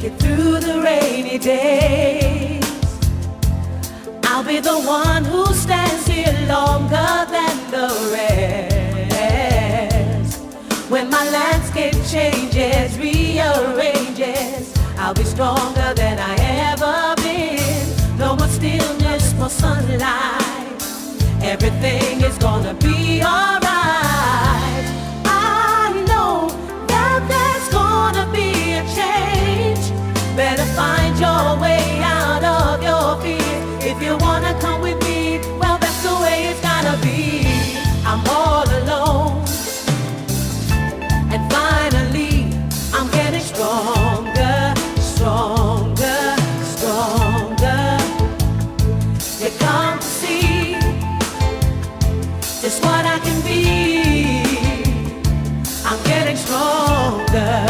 make it through the rainy days. I'll be the one who stands here longer than the rest. When my landscape changes, rearranges, I'll be stronger than I ever been. No more stillness, more sunlight. Everything is gonna be alright. I know that there's gonna be a change. Better find your way out of your fear. If you wanna come with me, well, that's the way it's gotta be. I'm all alone, and finally I'm getting stronger, stronger, stronger. You come to see just what I can be. I'm getting stronger.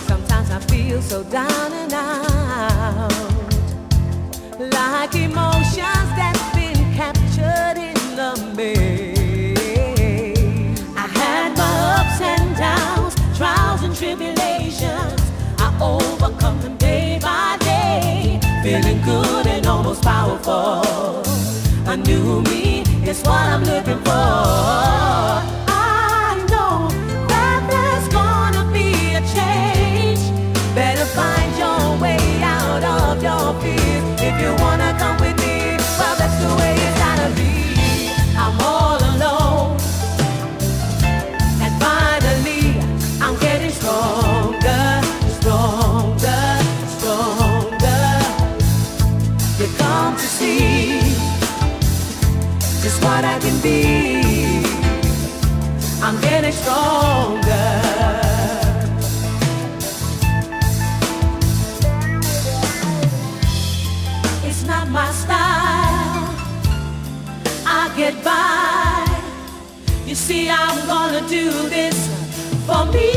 Sometimes I feel so down and out, like emotions that's been captured in the maze. I had my ups and downs, trials and tribulations. I overcome them day by day, feeling good and almost powerful. A new me is what I'm looking for. I know that there's gonna be a change. Better find your way out of your fears. If you wanna come with me, well, that's the way it's gotta be. I'm all alone, and finally I'm getting stronger, stronger, stronger. You come to see just what I can be. I'm getting stronger. It's not my style, I get by. You see, I'm gonna do this for me.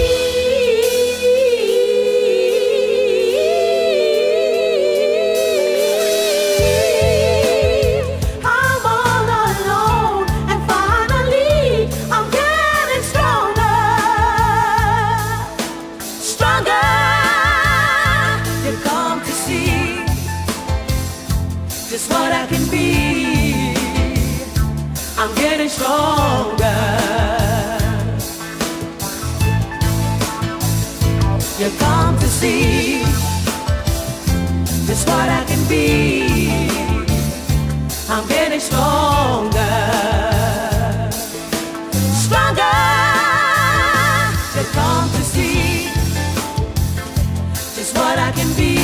I'm all alone, and finally I'm getting stronger, stronger. You come to see just what I can be. I'm getting stronger. You come to see just what I can be. I'm getting stronger, stronger. You come to see just what I can be.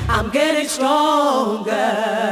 I'm getting stronger.